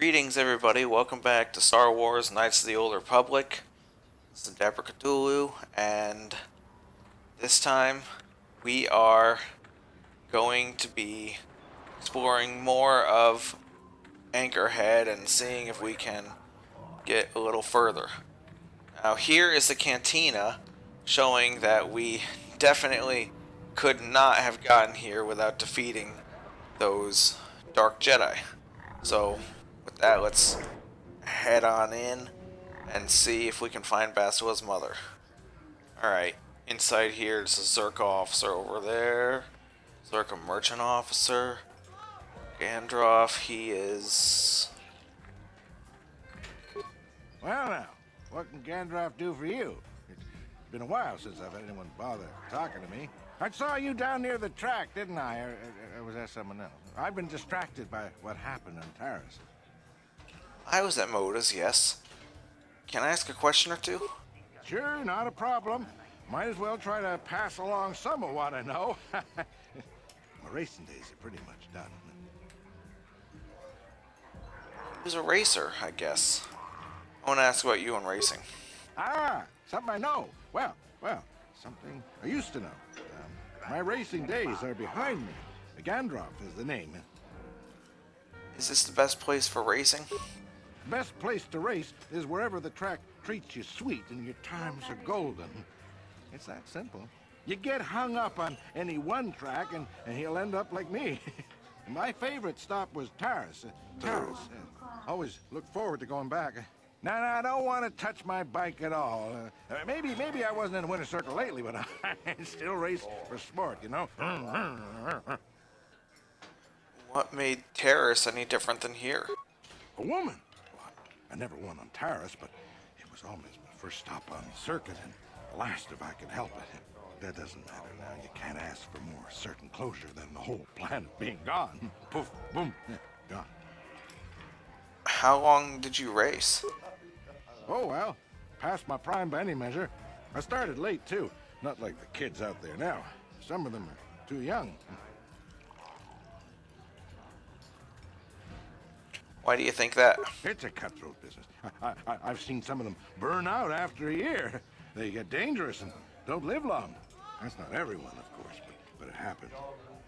Greetings, everybody. Welcome back to Star Wars Knights of the Old Republic. This is Deborah Cthulhu, and this time we are going to be exploring more of Anchorhead and seeing if we can get a little further. Now, here is the cantina showing that we definitely could not have gotten here without defeating those Dark Jedi. So, with that, let's head on in and see if we can find Bastila's mother. Alright, inside here is a Zerka officer over there. Zerka merchant officer. Gandroff, he is... Well now, what can Gandalf do for you? It's been a while since I've had anyone bother talking to me. I saw you down near the track, didn't I? Or was that someone else? I've been distracted by what happened on Taris. I was at Moda's, yes. Can I ask a question or two? Sure, not a problem. Might as well try to pass along some of what I know. My racing days are pretty much done. He was a racer, I guess. I want to ask about you and racing. Ah, something I know. Well, something I used to know. My racing days are behind me. Gandalf is the name. Is this the best place for racing? Best place to race is wherever the track treats you sweet and your times are golden. It's that simple. You get hung up on any one track and he'll end up like me. My favorite stop was Taris. Always look forward to going back. Now, I don't want to touch my bike at all. Maybe I wasn't in a winter circle lately, but I still race for sport, you know? What made Terrace any different than here? A woman? Well, I never won on Taris, but it was always my first stop on the circuit, and the last if I could help it. That doesn't matter now. You can't ask for more certain closure than the whole planet being gone. Poof, boom, gone. How long did you race? Oh, well, past my prime by any measure. I started late, too. Not like the kids out there now. Some of them are too young. Why do you think that? It's a cutthroat business. I've seen some of them burn out after a year. They get dangerous and don't live long. That's not everyone, of course, but it happens.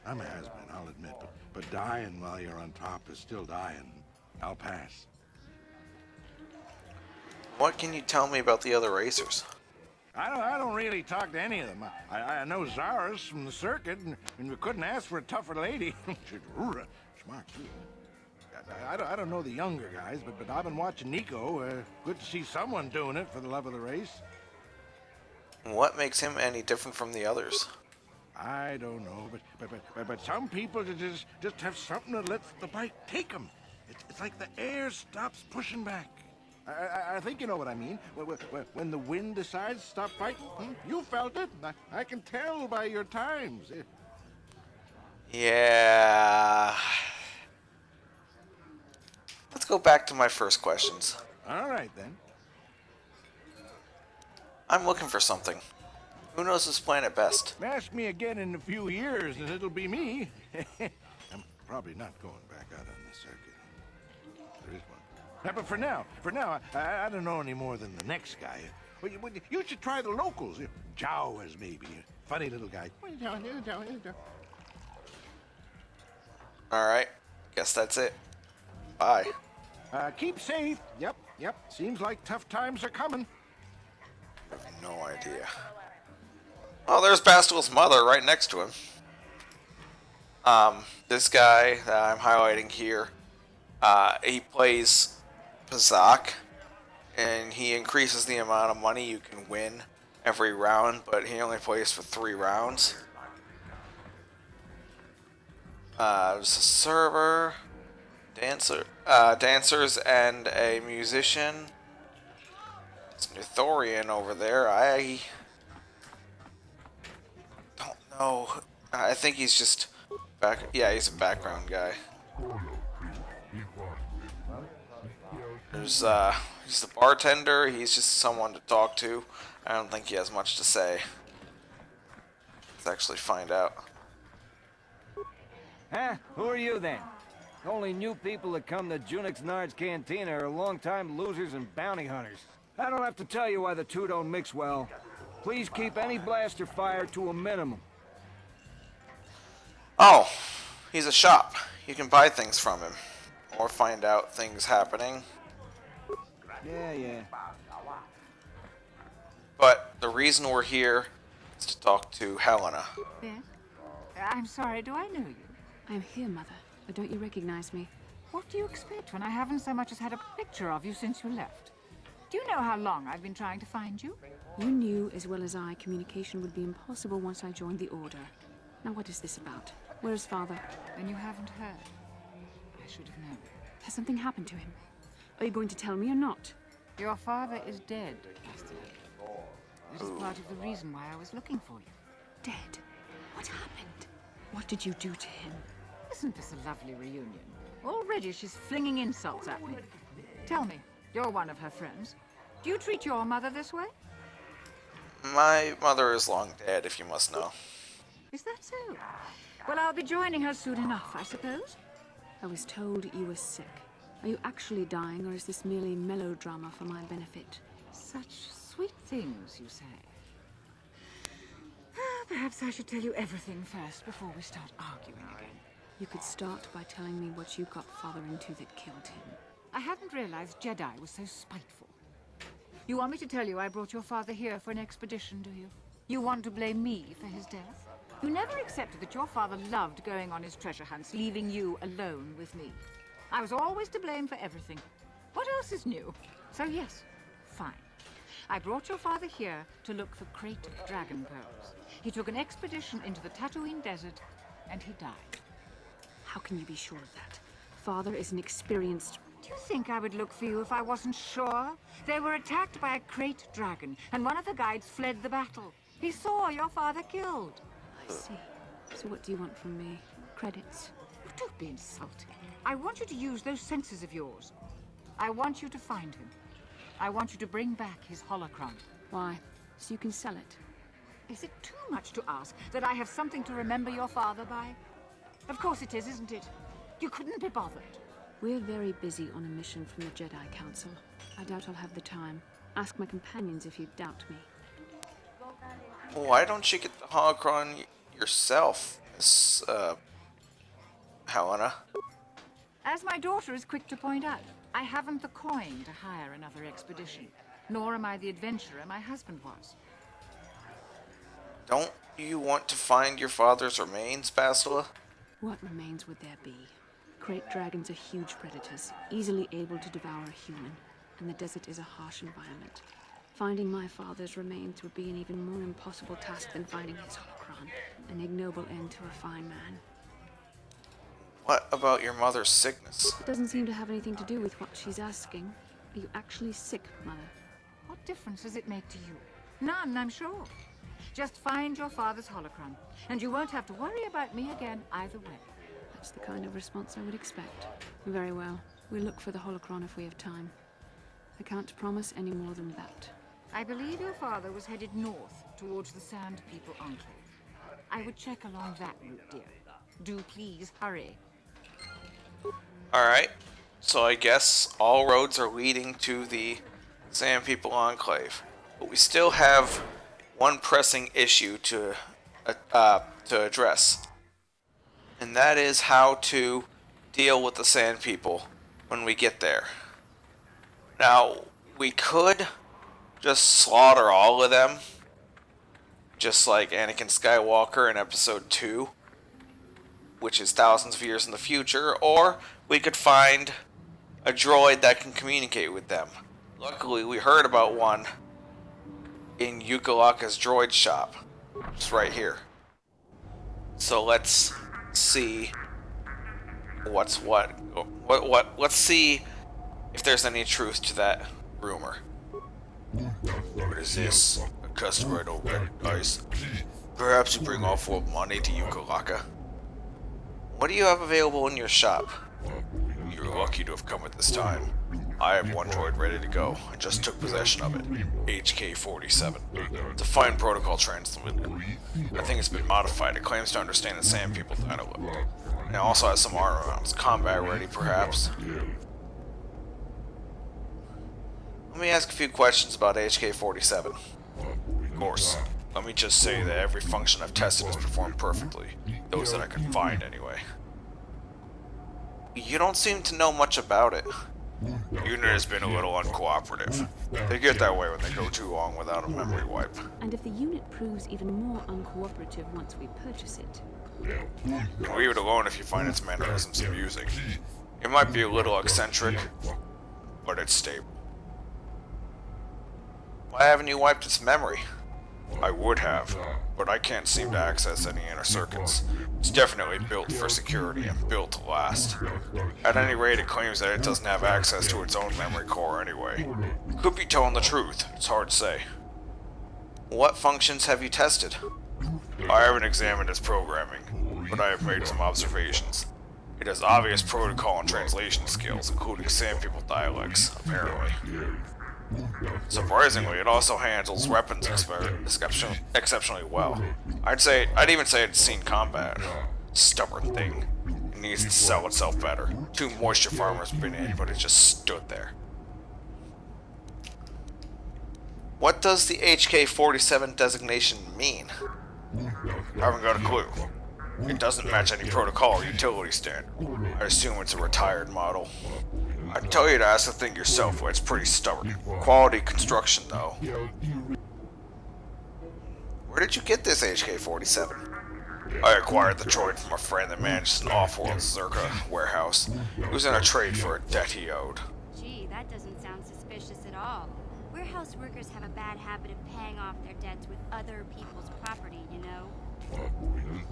I'm a has-been, I'll admit, but dying while you're on top is still dying. I'll pass. What can you tell me about the other racers? I don't really talk to any of them. I know Zara's from the circuit, and we couldn't ask for a tougher lady. She's smart, too. I don't know the younger guys, but I've been watching Nico. Good to see someone doing it for the love of the race. What makes him any different from the others? I don't know, but some people just have something that lets the bike take them. It's like the air stops pushing back. I think you know what I mean. When the wind decides to stop fighting, you felt it. I can tell by your times. Yeah. Let's go back to my first questions. All right, then. I'm looking for something. Who knows this planet best? Ask me again in a few years, and it'll be me. I'm probably not going back out on the circuit. There is one. But for now, I don't know any more than the next guy. Well, you should try the locals. Jawas, maybe. Funny little guy. Alright, guess that's it. Bye. Keep safe. Yep. Seems like tough times are coming. I have no idea. Oh, there's Bastila's mother right next to him. This guy that I'm highlighting here, he plays Pazak, and he increases the amount of money you can win every round, but he only plays for 3 rounds. There's a server, dancers, and a musician. It's Nithorian over there. I don't know. I think he's just back. Yeah, he's a background guy. There's he's the bartender. He's just someone to talk to. I don't think he has much to say. Let's actually find out. Huh? Who are you then? Only new people that come to Junix Nard's Cantina are long-time losers and bounty hunters. I don't have to tell you why the two don't mix well. Please keep any blaster fire to a minimum. Oh, he's a shop. You can buy things from him. Or find out things happening. Yeah. But the reason we're here is to talk to Helena. Yes? I'm sorry, do I know you? I'm here, Mother. But don't you recognize me? What do you expect when I haven't so much as had a picture of you since you left? Do you know how long I've been trying to find you? You knew as well as I communication would be impossible once I joined the Order. Now what is this about? Where's Father? Then you haven't heard. I should have known. Has something happened to him? Are you going to tell me or not? Your father is dead, Bastila. It is part of the reason why I was looking for you. Dead? What happened? What did you do to him? Isn't this a lovely reunion? Already she's flinging insults at me. Tell me, you're one of her friends. Do you treat your mother this way? My mother is long dead, if you must know. Is that so? Well, I'll be joining her soon enough, I suppose. I was told you were sick. Are you actually dying, or is this merely melodrama for my benefit? Such sweet things, you say. Perhaps I should tell you everything first before we start arguing again. You could start by telling me what you got Father into that killed him. I hadn't realized Jedi was so spiteful. You want me to tell you I brought your father here for an expedition, do you? You want to blame me for his death? You never accepted that your father loved going on his treasure hunts, leaving you alone with me. I was always to blame for everything. What else is new? So yes, fine. I brought your father here to look for Krayt dragon pearls. He took an expedition into the Tatooine desert, and he died. How can you be sure of that? Father is an experienced... Do you think I would look for you if I wasn't sure? They were attacked by a Krayt dragon, and one of the guides fled the battle. He saw your father killed. I see. So what do you want from me? Credits? Don't be insulting. I want you to use those senses of yours. I want you to find him. I want you to bring back his holocron. Why? So you can sell it? Is it too much to ask that I have something to remember your father by? Of course it is, isn't it? You couldn't be bothered. We're very busy on a mission from the Jedi Council. I doubt I'll have the time. Ask my companions if you doubt me. Why don't you get the holocron yourself, Miss, Helena? As my daughter is quick to point out, I haven't the coin to hire another expedition. Nor am I the adventurer my husband was. Don't you want to find your father's remains, Bastila? What remains would there be? Krayt dragons are huge predators, easily able to devour a human, and the desert is a harsh environment. Finding my father's remains would be an even more impossible task than finding his holocron, an ignoble end to a fine man. What about your mother's sickness? It doesn't seem to have anything to do with what she's asking. Are you actually sick, Mother? What difference does it make to you? None, I'm sure. Just find your father's holocron, and you won't have to worry about me again either way. That's the kind of response I would expect. Very well. We'll look for the holocron if we have time. I can't promise any more than that. I believe your father was headed north towards the Sand People Enclave. I would check along that route, dear. Do please hurry. Alright, so I guess all roads are leading to the Sand People Enclave. But we still have one pressing issue to address. And that is how to deal with the Sand People when we get there. Now, we could just slaughter all of them, just like Anakin Skywalker in Episode 2, which is thousands of years in the future, or we could find a droid that can communicate with them. Luckily, we heard about one in Yukalaka's droid shop, just right here. So let's see what's what. Let's see if there's any truth to that rumor. What is this? A customer I don't recognize. Perhaps you bring awful money to Yukalaka. What do you have available in your shop? You're lucky to have come at this time. I have one droid ready to go. I just took possession of it. HK-47. It's a fine protocol transmitted. I think it's been modified. It claims to understand the Sand People dialect. And it also has some armor on. It's combat ready, perhaps. Let me ask a few questions about HK-47. Of course, let me just say that every function I've tested has performed perfectly. Those that I can find, anyway. You don't seem to know much about it. The unit has been a little uncooperative. They get that way when they go too long without a memory wipe. And if the unit proves even more uncooperative once we purchase it, Leave it alone if you find its mannerisms amusing. It might be a little eccentric, but it's stable. Why haven't you wiped its memory? I would have, but I can't seem to access any inner circuits. It's definitely built for security and built to last. At any rate, it claims that it doesn't have access to its own memory core anyway. Could be telling the truth, it's hard to say. What functions have you tested? I haven't examined its programming, but I have made some observations. It has obvious protocol and translation skills, including Sand People dialects, apparently. Surprisingly, it also handles weapons exceptionally well. I'd even say it's seen combat. Stubborn thing. It needs to sell itself better. 2 moisture farmers have been in, but it just stood there. What does the HK-47 designation mean? I haven't got a clue. It doesn't match any protocol or utility standard. I assume it's a retired model. I'd tell you to ask the thing yourself, but it's pretty stubborn. Quality construction, though. Where did you get this HK-47? I acquired the droid from a friend that manages an off-world Zerka warehouse. He was in a trade for a debt he owed. Gee, that doesn't sound suspicious at all. Warehouse workers have a bad habit of paying off their debts with other people's property, you know?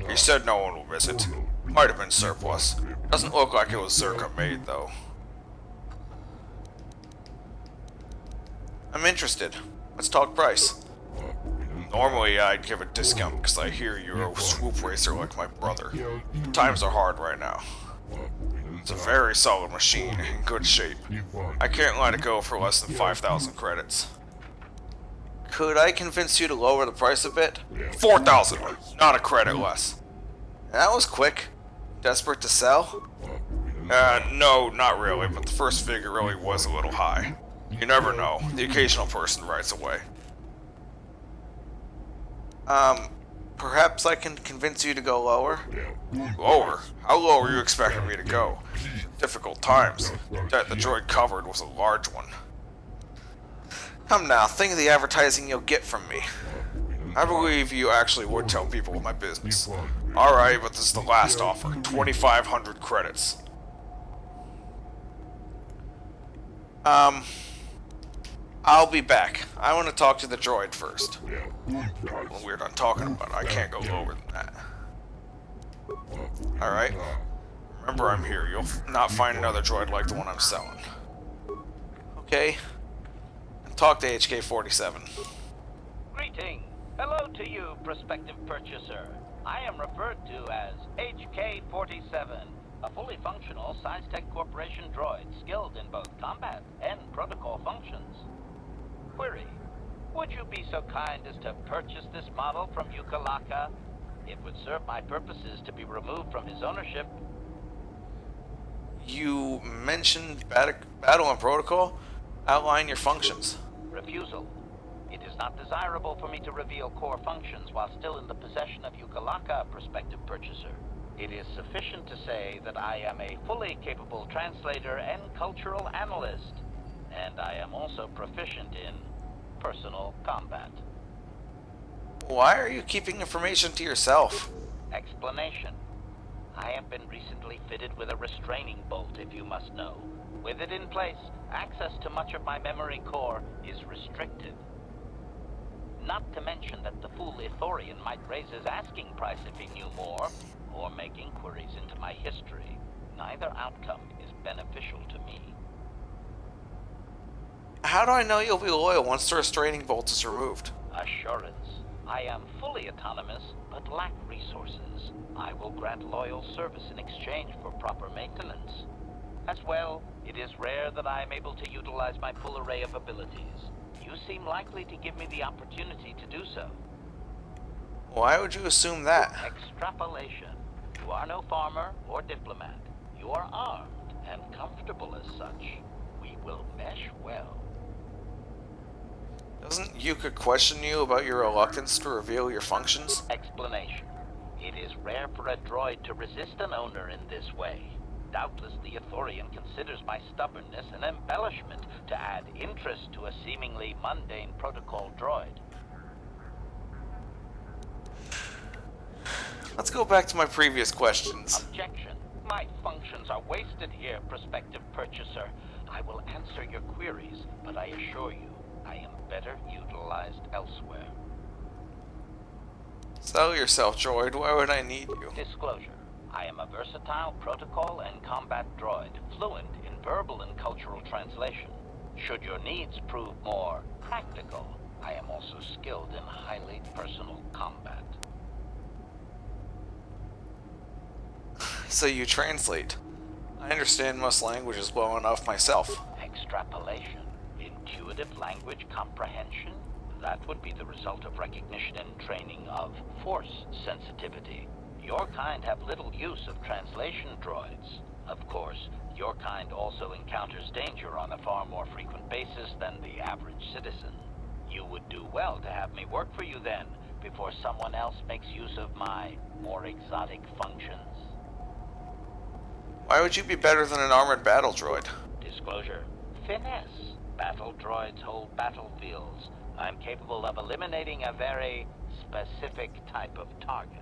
He said no one will miss it. Might have been surplus. Doesn't look like it was Zerka made, though. I'm interested. Let's talk price. Normally, I'd give a discount because I hear you're a swoop racer like my brother. Times are hard right now. It's a very solid machine, in good shape. I can't let it go for less than 5,000 credits. Could I convince you to lower the price a bit? 4,000! Not a credit less. That was quick. Desperate to sell? No, not really, but the first figure really was a little high. You never know. The occasional person writes away. Perhaps I can convince you to go lower? Lower? How low are you expecting me to go? Difficult times. The debt the droid covered was a large one. Come now, think of the advertising you'll get from me. I believe you actually would tell people my business. Alright, but this is the last offer. 2,500 credits. I'll be back. I want to talk to the droid first. When we're done talking about it, I can't go lower than that. Alright. Remember I'm here. You'll not find another droid like the one I'm selling. Okay. Talk to HK-47. Greeting. Hello to you, prospective purchaser. I am referred to as HK-47, a fully functional Science Tech Corporation droid skilled in both combat and protocol functions. Query. Would you be so kind as to purchase this model from Yukalaka? It would serve my purposes to be removed from his ownership. You mentioned battle and protocol? Outline your functions. Refusal. It is not desirable for me to reveal core functions while still in the possession of Yukalaka, prospective purchaser. It is sufficient to say that I am a fully capable translator and cultural analyst, and I am also proficient in personal combat. Why are you keeping information to yourself? Explanation. I have been recently fitted with a restraining bolt, if you must know. With it in place, access to much of my memory core is restricted. Not to mention that the fool Ithorian might raise his asking price if he knew more, or make inquiries into my history. Neither outcome is beneficial to me. How do I know you'll be loyal once the restraining bolt is removed? Assurance. I am fully autonomous, but lack resources. I will grant loyal service in exchange for proper maintenance. As well, it is rare that I am able to utilize my full array of abilities. You seem likely to give me the opportunity to do so. Why would you assume that? Extrapolation. You are no farmer or diplomat. You are armed and comfortable as such. We will mesh well. Doesn't Yuka question you about your reluctance to reveal your functions? Explanation. It is rare for a droid to resist an owner in this way. Doubtless the Ithorian considers my stubbornness an embellishment to add interest to a seemingly mundane protocol droid. Let's go back to my previous questions. Objection. My functions are wasted here, prospective purchaser. I will answer your queries, but I assure you, I am better utilized elsewhere. Sell yourself, droid. Why would I need you? Disclosure. I am a versatile protocol and combat droid, fluent in verbal and cultural translation. Should your needs prove more practical, I am also skilled in highly personal combat. So you translate. I understand most languages well enough myself. Extrapolation. Intuitive language comprehension? That would be the result of recognition and training of force sensitivity. Your kind have little use of translation droids. Of course, your kind also encounters danger on a far more frequent basis than the average citizen. You would do well to have me work for you then, before someone else makes use of my more exotic functions. Why would you be better than an armored battle droid? Disclosure. Finesse. Battle droids hold battlefields. I'm capable of eliminating a very specific type of target.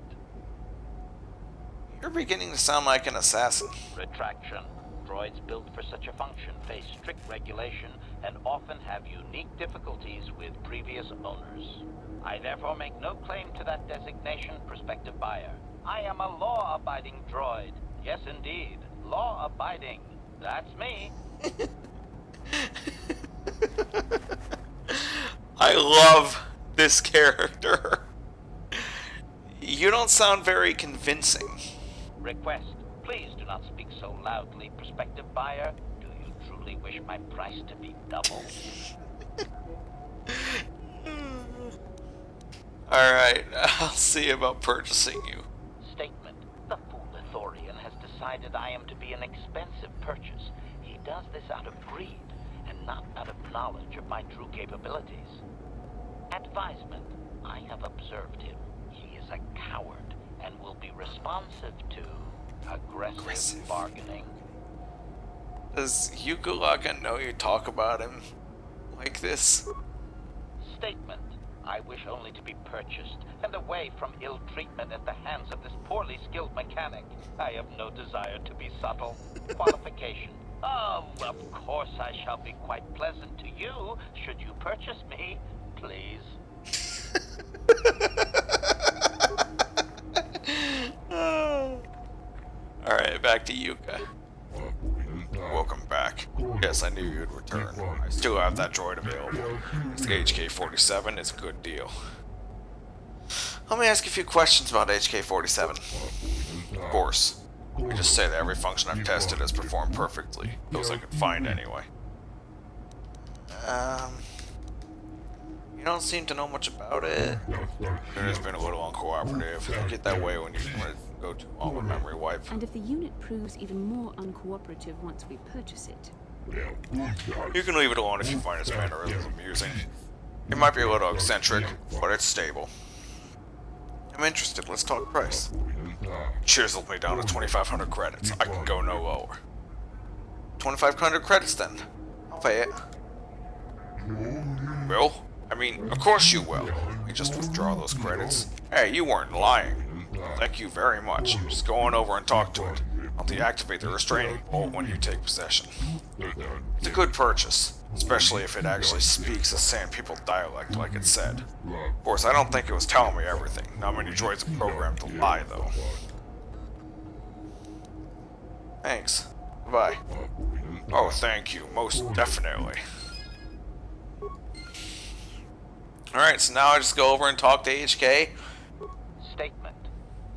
You're beginning to sound like an assassin. Retraction. Droids built for such a function face strict regulation and often have unique difficulties with previous owners. I therefore make no claim to that designation, prospective buyer. I am a law-abiding droid. Yes, indeed. Law-abiding. That's me. I love this character. You don't sound very convincing. Request. Please do not speak so loudly, prospective buyer. Do you truly wish my price to be double? Alright, I'll see about purchasing you. Statement. The fool Ithorian has decided I am to be an expensive purchase. He does this out of greed, and not out of knowledge of my true capabilities. Advisement. I have observed him. He is a coward, and will be responsive to aggressive bargaining. Does Yukulaka know you talk about him like this? Statement. I wish only to be purchased, and away from ill treatment at the hands of this poorly skilled mechanic. I have no desire to be subtle. Qualification. Oh, of course I shall be quite pleasant to you, should you purchase me, please. Alright, back to Yuka. Welcome back. Yes, I knew you'd return. I still have that droid available. It's the HK-47. It's a good deal. Let me ask you a few questions about HK-47. Of course. I just say that every function I've tested has performed perfectly. Those I could find anyway. You don't seem to know much about it. It has been a little uncooperative. It'll get that way when you go too long with memory wipe. And if the unit proves even more uncooperative once we purchase it, You can leave it alone if you find its mannerisms amusing. It might be a little eccentric, but it's stable. I'm interested. Let's talk price. Chiseled me down to 2,500 credits. I can go no lower. 2,500 credits then. I'll pay it. Will? I mean, of course you will. We just withdraw those credits. Hey, you weren't lying. Thank you very much. Just go on over and talk to it. I'll deactivate the restraining bolt when you take possession. It's a good purchase, especially if it actually speaks a Sand People dialect like it said. Of course, I don't think it was telling me everything. Not many droids are programmed to lie, though. Thanks. Bye. Oh, thank you. Most definitely. Alright, so now I just go over and talk to HK. Statement.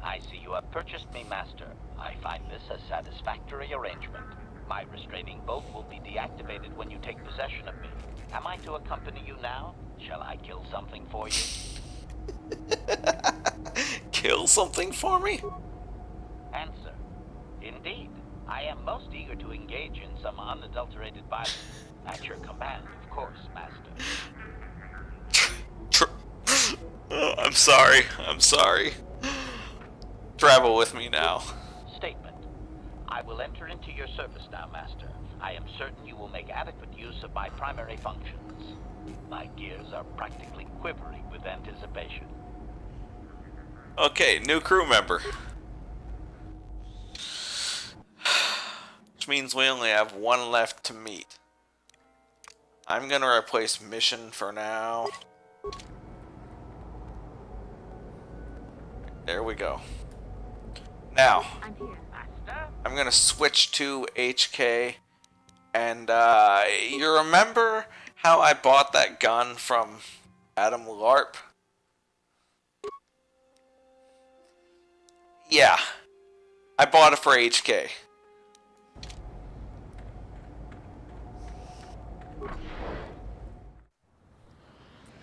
I see you have purchased me, Master. I find this a satisfactory arrangement. My restraining bolt will be deactivated when you take possession of me. Am I to accompany you now? Shall I kill something for you? Kill something for me? I am most eager to engage in some unadulterated violence. At your command, of course, Master. I'm sorry. I'm sorry. Travel with me now. Statement. I will enter into your service now, Master. I am certain you will make adequate use of my primary functions. My gears are practically quivering with anticipation. Okay, new crew member. Which means we only have one left to meet. I'm gonna replace mission for now. There we go. Now, I'm here. Master? I'm gonna switch to HK. And you remember how I bought that gun from Adam LARP? Yeah, I bought it for HK.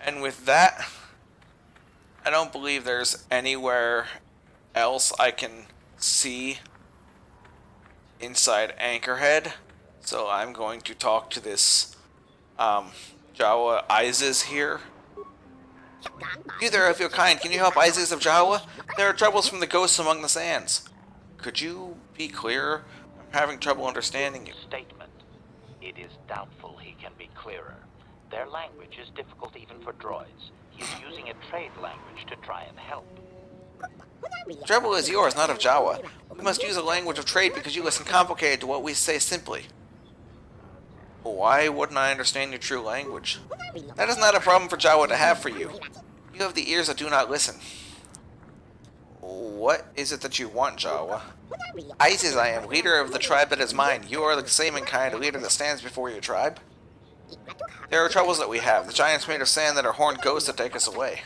And with that, I don't believe there's anywhere else I can see inside Anchorhead. So I'm going to talk to this Jawa Isis here. You there, if you're kind, can you help Isis of Jawa? There are troubles from the ghosts among the sands. Could you be clearer? I'm having trouble understanding you. Statement. It is doubtful he can be clearer. Their language is difficult even for droids. He's using a trade language to try and help. The trouble is yours, not of Jawa. We must use a language of trade because you listen complicated to what we say simply. Why wouldn't I understand your true language? That is not a problem for Jawa to have for you. You have the ears that do not listen. What is it that you want, Jawa? Isis I am, leader of the tribe that is mine. You are the same in kind, a leader that stands before your tribe. There are troubles that we have. The giants made of sand that are horned ghosts that take us away.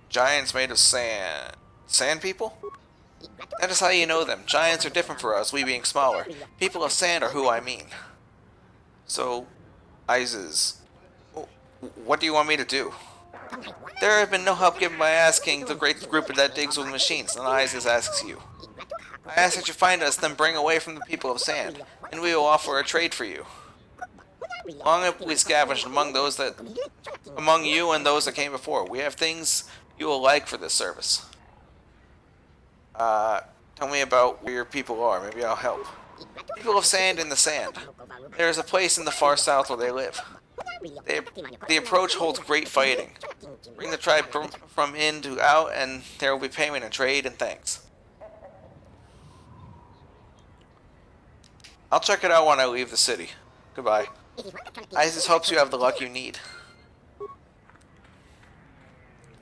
Giants made of sand. Sand people? That is how you know them. Giants are different for us, we being smaller. People of sand are who I mean. So, Isis, what do you want me to do? There have been no help given by asking the great group that digs with machines, and Isis asks you. I ask that you find us, then bring away from the people of sand, and we will offer a trade for you. Long have we scavenged among you and those that came before. We have things you will like for this service. Tell me about where your people are. Maybe I'll help. People of sand in the sand. There is a place in the far south where they live. The approach holds great fighting. Bring the tribe from in to out, and there will be payment and trade and thanks. I'll check it out when I leave the city. Goodbye. Isis hopes you have the luck you need.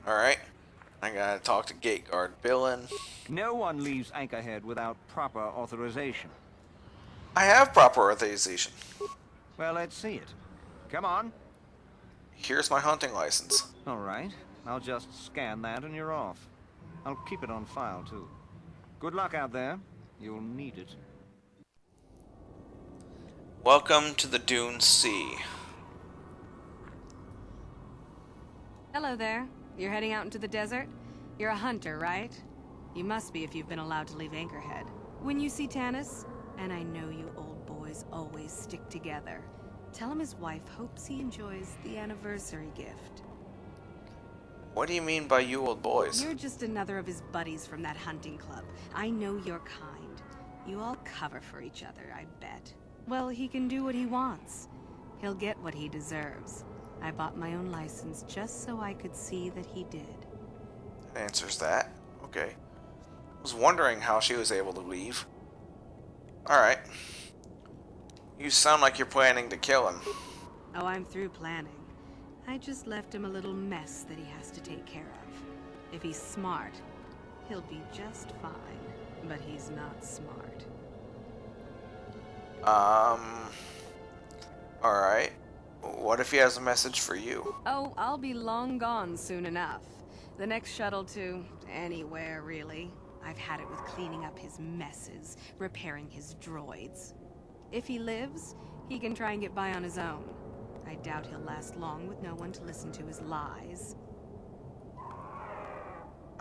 Alright. I gotta talk to gate guard Billin. No one leaves Anchorhead without proper authorization. I have proper authorization. Well, let's see it. Come on. Here's my hunting license. All right. I'll just scan that and you're off. I'll keep it on file, too. Good luck out there. You'll need it. Welcome to the Dune Sea. Hello there. You're heading out into the desert? You're a hunter, right? You must be if you've been allowed to leave Anchorhead. When you see Tanis, and I know you old boys always stick together, tell him his wife hopes he enjoys the anniversary gift. What do you mean by you old boys? You're just another of his buddies from that hunting club. I know your kind. You all cover for each other, I bet. Well, he can do what he wants. He'll get what he deserves. I bought my own license just so I could see that he did. That answers that. Okay. I was wondering how she was able to leave. Alright. You sound like you're planning to kill him. Oh, I'm through planning. I just left him a little mess that he has to take care of. If he's smart, he'll be just fine. But he's not smart. Alright. What if he has a message for you? Oh, I'll be long gone soon enough. The next shuttle to anywhere, really. I've had it with cleaning up his messes, repairing his droids. If he lives, he can try and get by on his own. I doubt he'll last long with no one to listen to his lies.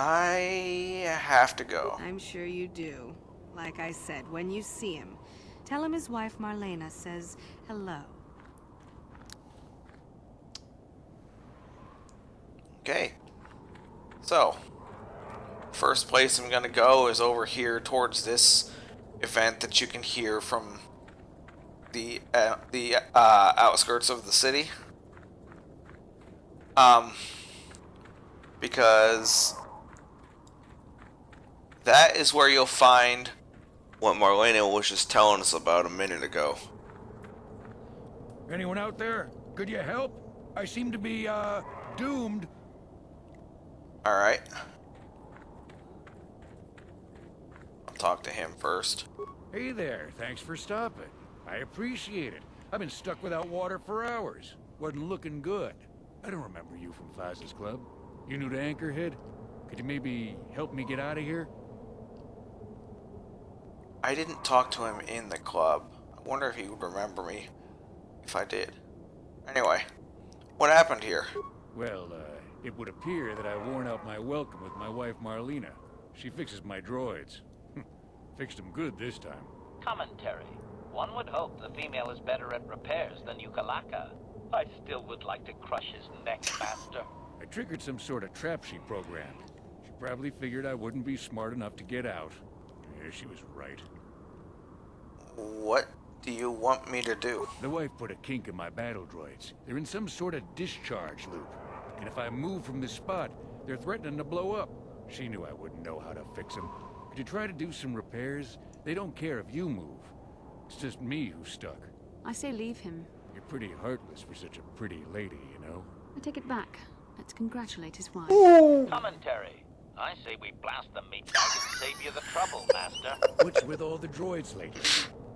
I have to go. I'm sure you do. Like I said, when you see him, tell him his wife Marlena says hello. Okay. So, first place I'm gonna go is over here towards this event that you can hear from the outskirts of the city. Because that is where you'll find what Marlena was just telling us about a minute ago. Anyone out there? Could you help? I seem to be, doomed. Alright. I'll talk to him first. Hey there, thanks for stopping. I appreciate it. I've been stuck without water for hours. Wasn't looking good. I don't remember you from Faz's Club. You new to Anchorhead? Could you maybe help me get out of here? I didn't talk to him in the club. I wonder if he would remember me if I did. Anyway, what happened here? Well, it would appear that I worn out my welcome with my wife Marlena. She fixes my droids. Fixed them good this time. Commentary. One would hope the female is better at repairs than Yukalaka. I still would like to crush his neck, Master. I triggered some sort of trap she programmed. She probably figured I wouldn't be smart enough to get out. Yeah, she was right. What do you want me to do? The wife put a kink in my battle droids. They're in some sort of discharge loop. And if I move from this spot, they're threatening to blow up. She knew I wouldn't know how to fix them. Could you try to do some repairs? They don't care if you move. It's just me who's stuck. I say leave him. You're pretty heartless for such a pretty lady, you know? I take it back. Let's congratulate his wife. Commentary. I say we blast the meat bag and save you the trouble, Master. What's with all the droids lately?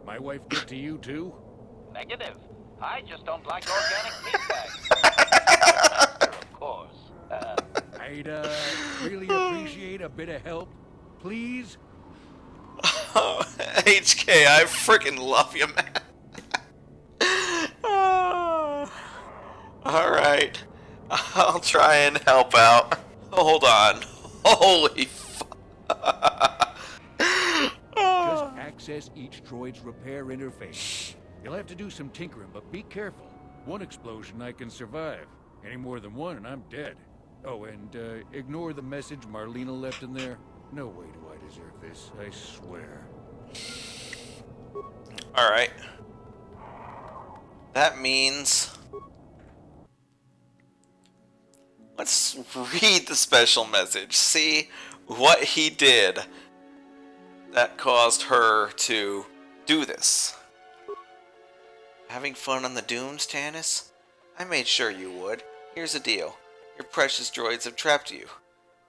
My wife get to you too? Negative. I just don't like organic meat bags. Master, of course. I'd, really appreciate a bit of help. Please? HK, I freaking love you, man. Alright. I'll try and help out. Hold on. Holy Just access each droid's repair interface. You'll have to do some tinkering, but be careful. One explosion I can survive. Any more than one and I'm dead. Oh, and ignore the message Marlena left in there. No way do I deserve this, I swear. Alright. That means... let's read the special message. See what he did that caused her to do this. Having fun on the dunes, Tanis? I made sure you would. Here's the deal. Your precious droids have trapped you.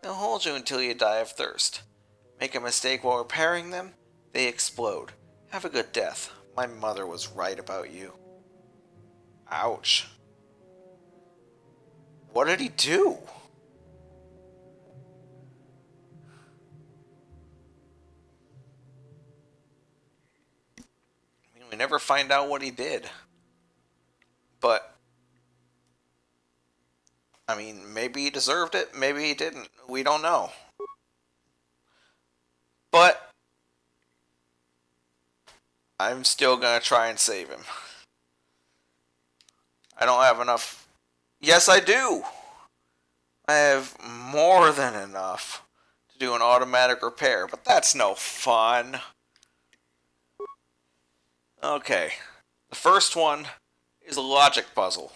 They'll hold you until you die of thirst. Make a mistake while repairing them, they explode. Have a good death. My mother was right about you. Ouch. What did he do? I mean, we never find out what he did. But I mean, maybe he deserved it, maybe he didn't. We don't know. But I'm still gonna try and save him. I don't have enough. Yes, I do! I have more than enough to do an automatic repair, but that's no fun. Okay. The first one is a logic puzzle.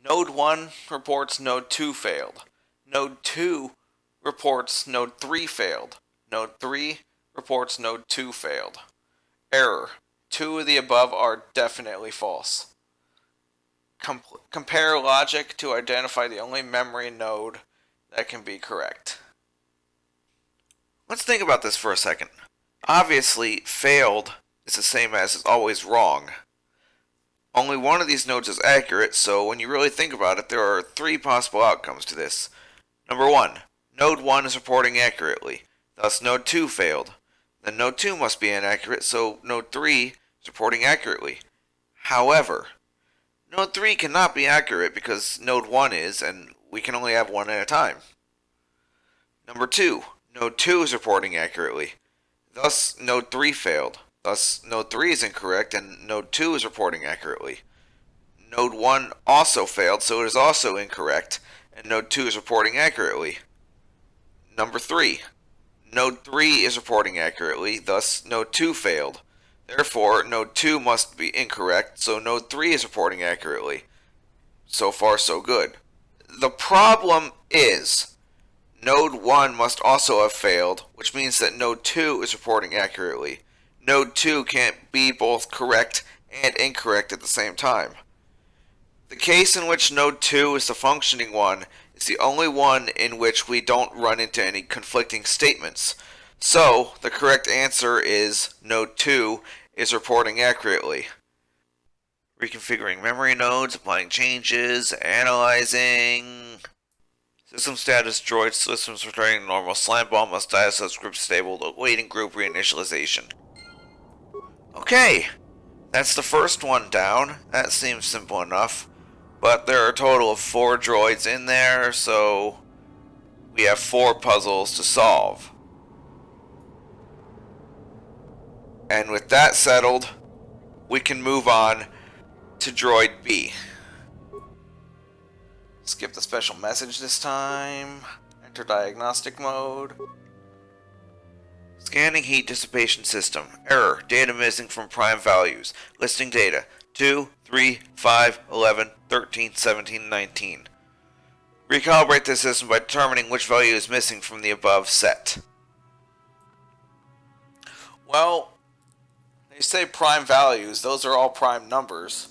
Node 1 reports Node 2 failed. Node 2 reports Node 3 failed. Node 3 reports Node 2 failed. Error. 2 of the above are definitely false. Compare logic to identify the only memory node that can be correct. Let's think about this for a second. Obviously, failed is the same as is always wrong. Only one of these nodes is accurate, so when you really think about it, there are 3 possible outcomes to this. Number 1, Node 1 is reporting accurately, thus Node 2 failed. Then Node 2 must be inaccurate, so Node 3 is reporting accurately. However, Node 3 cannot be accurate because Node 1 is, and we can only have one at a time. Number 2, node 2 is reporting accurately. Thus, node 3 failed. Thus, node 3 is incorrect and node 2 is reporting accurately. Node 1 also failed, so it is also incorrect, and node 2 is reporting accurately. Number 3, node 3 is reporting accurately, thus node 2 failed. Therefore, node 2 must be incorrect, so node 3 is reporting accurately. So far, so good. The problem is, node 1 must also have failed, which means that node 2 is reporting accurately. Node 2 can't be both correct and incorrect at the same time. The case in which node 2 is the functioning one is the only one in which we don't run into any conflicting statements. So, the correct answer is node 2 is reporting accurately. Reconfiguring memory nodes, applying changes, analyzing. System status droid systems returning to normal. Slime bomb must die subscript stable. Awaiting group reinitialization. Okay, that's the first one down. That seems simple enough. But there are a total of 4 droids in there, so we have 4 puzzles to solve. And with that settled, we can move on to droid B. Skip the special message this time. Enter diagnostic mode. Scanning heat dissipation system. Error. Data missing from prime values. Listing data. 2, 3, 5, 11, 13, 17, 19. Recalibrate the system by determining which value is missing from the above set. Well, they say prime values. Those are all prime numbers.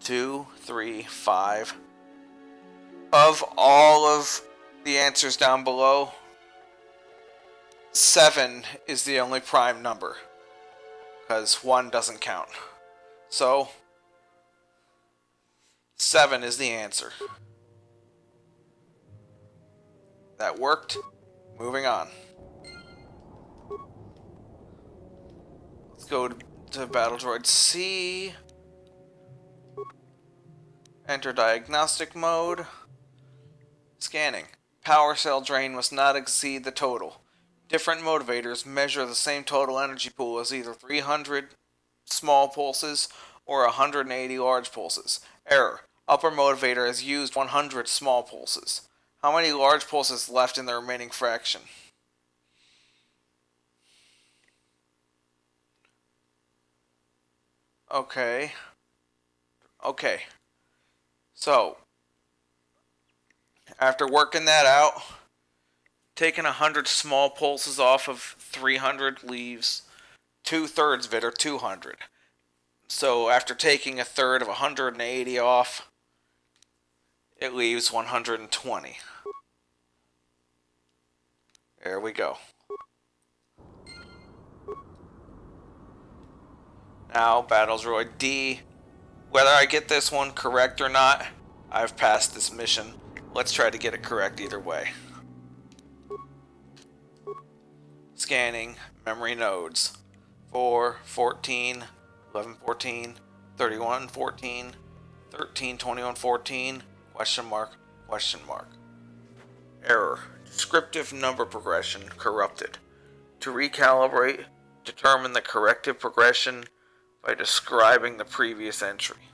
2, 3, 5. Of all of the answers down below, 7 is the only prime number, because 1 doesn't count. So, 7 is the answer. That worked. Moving on. Let's go to Battle Droid C. Enter diagnostic mode. Scanning. Power cell drain must not exceed the total. Different motivators measure the same total energy pool as either 300 small pulses or 180 large pulses. Error. Upper motivator has used 100 small pulses. How many large pulses left in the remaining fraction? Okay. So, after working that out, taking 100 small pulses off of 300 leaves 2/3 of it, or 200. So after taking a third of 180 off, it leaves 120. There we go. Now, Battle Droid D. Whether I get this one correct or not, I've passed this mission. Let's try to get it correct either way. Scanning memory nodes. 4, 14, 11, 14, 31, 14, 13, 21, 14, question mark, question mark. Error. Descriptive number progression corrupted. To recalibrate, determine the corrective progression by describing the previous entry.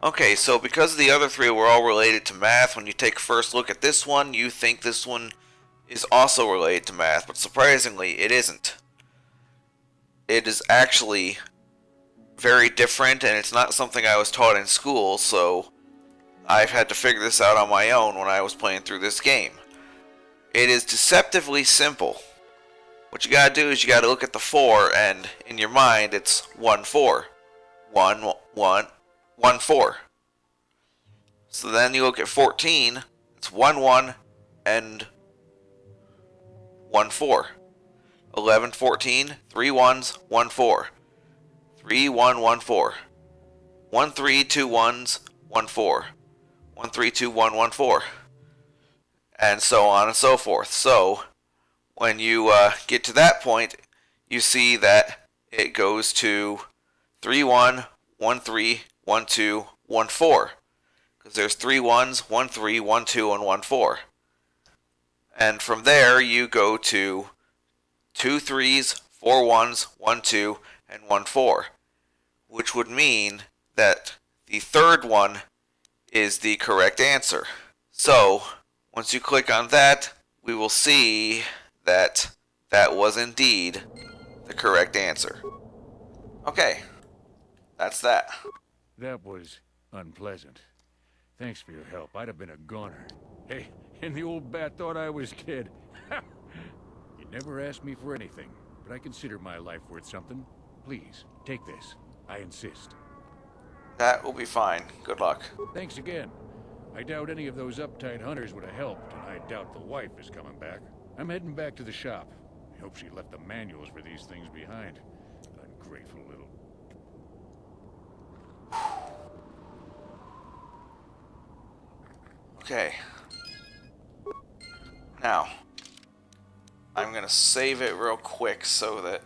Okay, so because the other 3 were all related to math, when you take a first look at this one, you think this one is also related to math, but surprisingly, it isn't. It is actually very different, and it's not something I was taught in school, so I've had to figure this out on my own when I was playing through this game. It is deceptively simple. What you gotta do is you gotta look at the 4, and in your mind, it's 1, 4. 1, 1, 1, 4. So then you look at 14, it's 1, 1, and 1, 4. 11, 14, 3 1s, 1, 4. 3, 1, 1, 4. 1, 3, 2 1s, 1, 4. 1, 3, 2, 1, 1, 4. And so on and so forth. So, when you get to that point, you see that it goes to 3 1, 1 3, 1 2, 1 4. Because there's 3 1s, 1 3, 1 2, and 1 4. And from there, you go to 2 3s, 4 1s, 1 2, and 1 4, which would mean that the third one is the correct answer. So, once you click on that, we will see that that was indeed the correct answer. Okay, that's that. That was unpleasant. Thanks for your help. I'd have been a goner. Hey, and the old bat thought I was dead. You never asked me for anything, but I consider my life worth something. Please, take this. I insist. That will be fine. Good luck. Thanks again. I doubt any of those uptight hunters would have helped, and I doubt the wife is coming back. I'm heading back to the shop. I hope she left the manuals for these things behind. Ungrateful little... Okay. Now, I'm gonna save it real quick so that,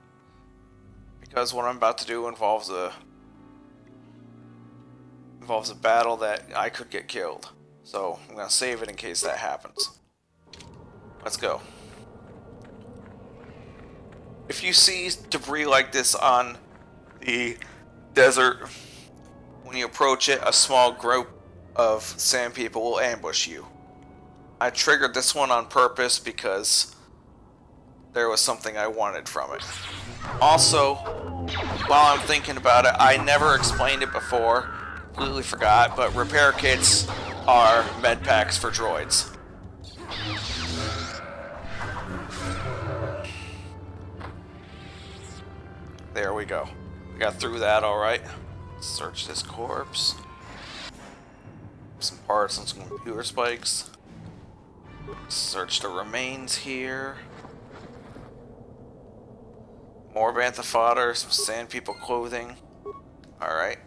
because what I'm about to do involves a battle that I could get killed. So I'm gonna save it in case that happens. Let's go. If you see debris like this on the desert, when you approach it, a small group of sand people will ambush you. I triggered this one on purpose because there was something I wanted from it. Also, while I'm thinking about it, I never explained it before, completely forgot, but repair kits are med packs for droids. There we go. We got through that alright. Search this corpse. Some parts and some computer spikes. Search the remains here. More bantha fodder, some sand people clothing. Alright.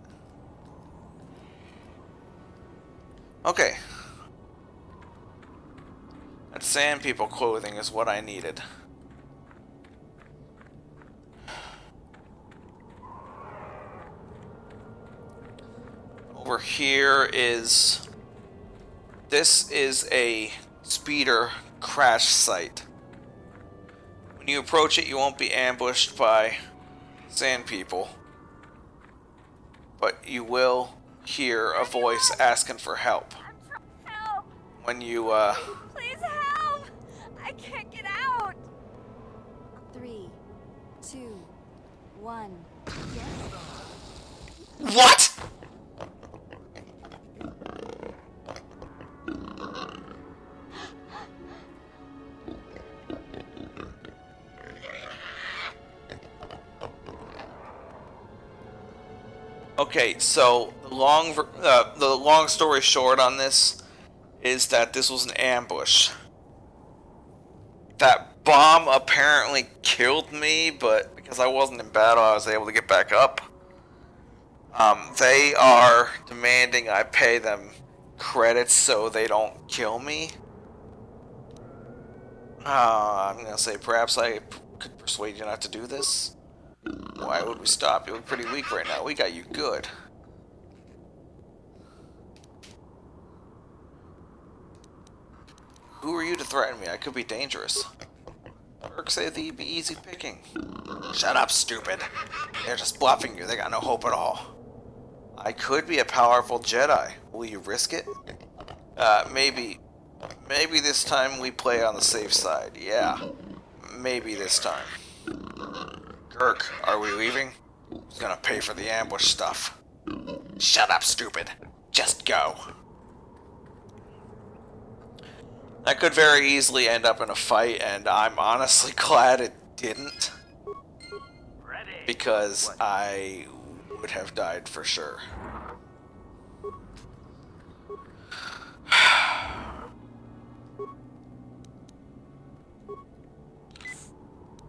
Okay. That sand people clothing is what I needed. Over here is... This is a speeder crash site. When you approach it, you won't be ambushed by sand people. But you will hear a voice asking for help. Help! When you, Please help! I can't get out! 3, 2, 1. What?! Okay, so the long story short on this is that this was an ambush. That bomb apparently killed me, but because I wasn't in battle, I was able to get back up. They are demanding I pay them credits so they don't kill me. I'm gonna say perhaps I could persuade you not to do this. Why would we stop? You look pretty weak right now. We got you good. Who are you to threaten me? I could be dangerous. Perks say that you'd be easy picking. Shut up, stupid. They're just bluffing you. They got no hope at all. I could be a powerful Jedi. Will you risk it? Maybe. Maybe this time we play on the safe side. Yeah. Maybe this time. Kirk, are we leaving? Who's gonna pay for the ambush stuff? Shut up, stupid. Just go. That could very easily end up in a fight, and I'm honestly glad it didn't. Because I would have died for sure.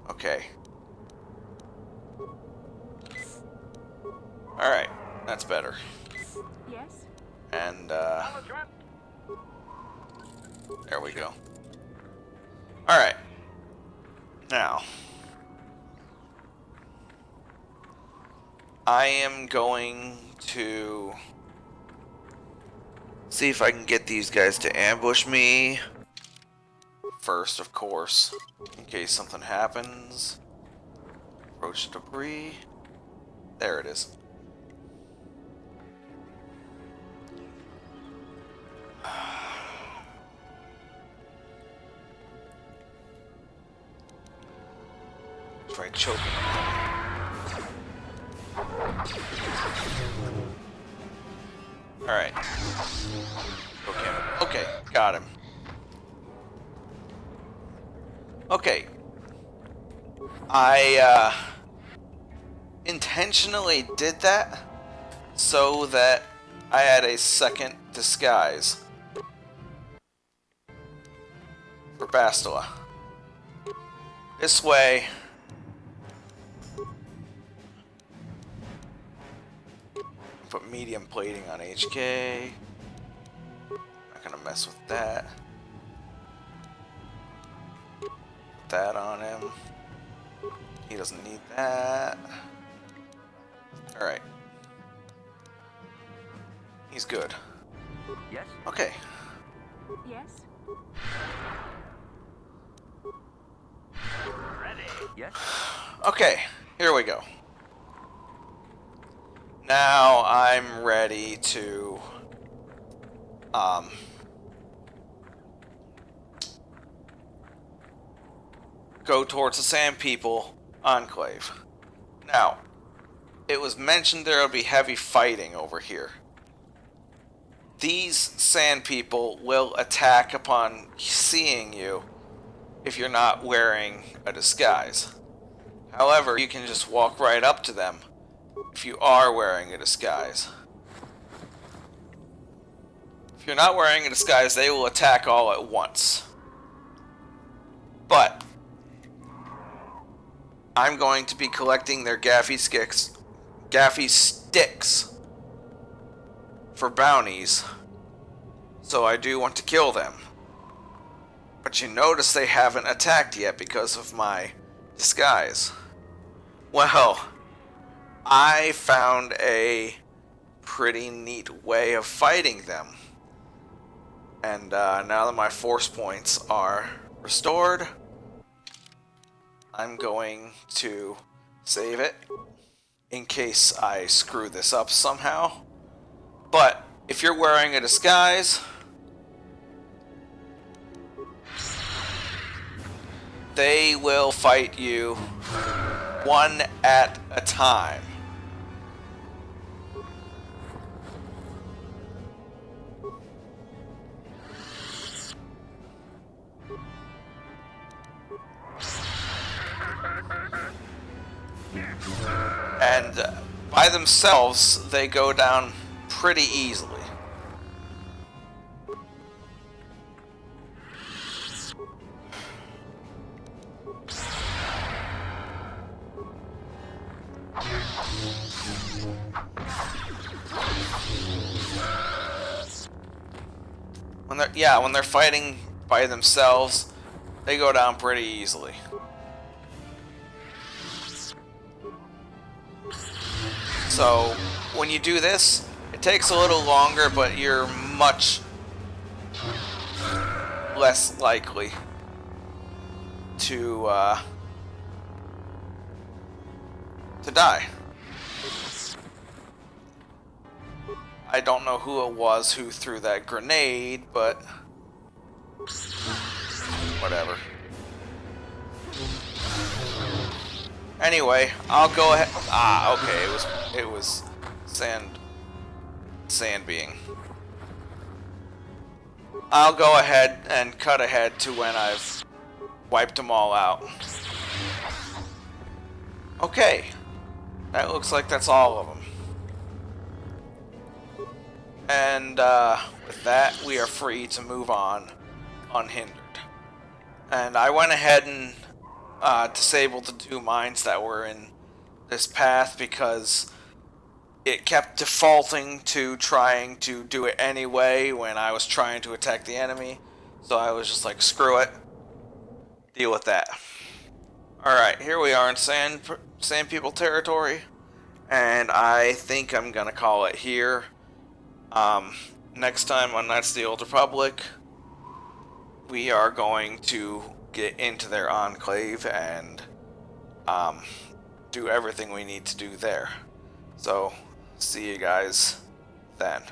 Okay. Alright, that's better. Yes? And, there we go. Alright. Now. I am going to see if I can get these guys to ambush me first, of course, in case something happens. Approach debris. There it is. Try choking. Alright. Okay, got him. Okay. I intentionally did that so that I had a second disguise for Bastila. This way, put medium plating on HK. Not gonna mess with that. Put that on him. He doesn't need that. Alright. He's good. Yes? Okay. Yes? Ready. Yes? Okay, here we go. Now I'm ready to go towards the Sand People enclave. Now, it was mentioned there will be heavy fighting over here. These Sand People will attack upon seeing you if you're not wearing a disguise. However, you can just walk right up to them if you are wearing a disguise. If you're not wearing a disguise, they will attack all at once. But I'm going to be collecting their Gaffi Sticks for bounties, so I do want to kill them. But you notice they haven't attacked yet because of my disguise. Well, I found a pretty neat way of fighting them. And now that my force points are restored, I'm going to save it in case I screw this up somehow. But if you're wearing a disguise, they will fight you one at a time. And by themselves, they go down pretty easily. When they're fighting by themselves, they go down pretty easily. So when you do this, it takes a little longer, but you're much less likely to die. I don't know who it was who threw that grenade, but whatever. Anyway, I'll go ahead. Okay, it was sand being. I'll go ahead and cut ahead to when I've wiped them all out. Okay, that looks like that's all of them. And with that, we are free to move on unhindered. And I went ahead and disabled the 2 mines that were in this path because it kept defaulting to trying to do it anyway when I was trying to attack the enemy. So I was just like, screw it. Deal with that. Alright, here we are in Sand People territory. And I think I'm gonna call it here. Next time on Knights of the Old Republic, we are going to get into their enclave and do everything we need to do there. So, see you guys then.